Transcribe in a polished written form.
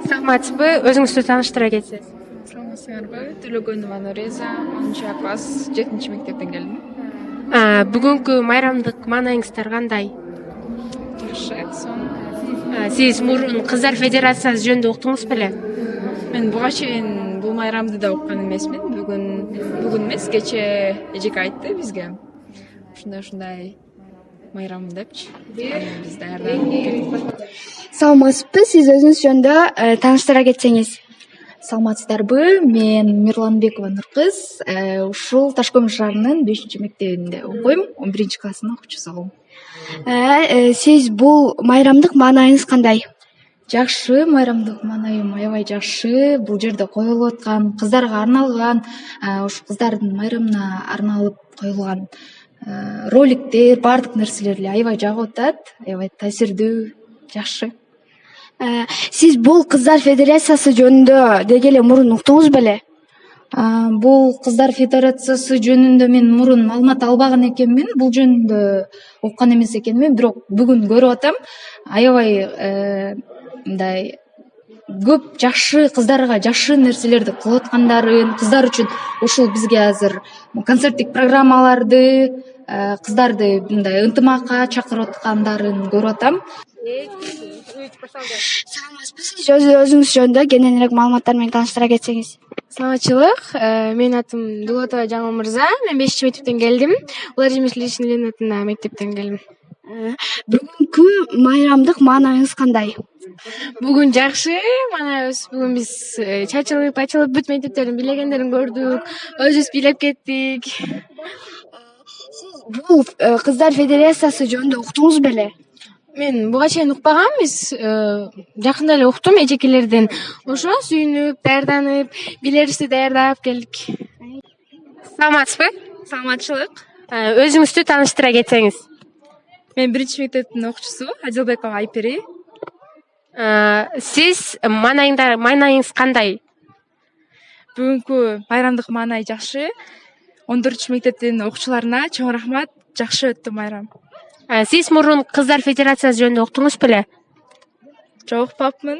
Саламатсызбы? Өзүңүздү тааныштыра кетсеңиз. Саламатсыңарбы? Төлөгөнова Нуреза, 10 класс, 7 мектептен келдим. Бүгүнкү майрамдык маанайыңыздар кандай? Жакшы, сонун. Сиз мурун Кыздар Федерациясы жөнүндө уктуңуз беле? Мен буга чейин бул майрамды да уккан эмесмин. Бүгүн эмес, кече эжеке айтты бизге. Ушундай майрам депчи. Биз даярданып келдик. Саламатсызбы? Сиз өзүңүз жөнүндө тааныштыра кетсеңиз. Саламатсыздарбы? Мен Мирланбекова Нуркыз. Ушул Ташкөмүр шаарынын 5-мектебинде окуйм. 11-класстын окуучусумун. Сиз бул майрамдык маанайыңыз кандай? Жакшы, майрамдык маанайым аябай жакшы. Бул жерде коюлуп аткан кыздарга арналган, ушу кыздардын майрамына арналып коюлган роликтер, баардык нерселер эле аябай жагып атат. Аябай таасирдүү, жакшы. Сиз бул Кыздар Федерациясы жөнүндө деги эле мурун уктуңуз беле? Бул Кыздар Федерациясы жөнүндө мен мурун маалымат албаган экенмин. Бул жөнүндө уккан эмес экенмин, бирок бүгүн көрүп атам. Аябай мындай көп жакшы кыздарга жакшы нерселерди кылып аткандарын, кыздар үчүн ушул бизге азыр концерттик программаларды, кыздарды мындай ынтымакка чакырып аткандарын көрүп атам. Саламатсызбы? Сиз өзүңүз жөнүндө кененирээк маалыматтар менен тааныштыра кетсеңиз. Саламатчылык. Менин атым Дулатова Жаңыл Мырза. Мен 5-мектептен келдим. Владимир Ильичтин атындагы мектептен келдим. Бүгүнкү майрамдык маанайыңыз кандай? Бүгүн жакшы маанайыбыз. Бүгүн биз чачылып бүт мектептердин бийлегендерин көрдүк. Өзүбүз бийлеп кеттик. Сиз бул Кыздар Федерациясы жөнүндө уктуңуз беле? Мен буга чейин укпагам. Биз жакында эле уктум эжекелерден. Ошо сүйүнүп, даярданып, билерибизди даярдап келдик. Саламатсызбы? Саламатчылык. Өзүңүздү тааныштыра кетсеңиз. Мен 1-мектептин окуучусу Адилбекова Айпери. Сиз маанайыңыз кандай? Бүгүнкү майрамдык маанай жакшы. 14-мектептин окуучуларына чоң рахмат. Жакшы өттү майрам. Сиз мурун Кыздар Федерациясы жөнүндө уктуңуз беле? Жок, укпапмын.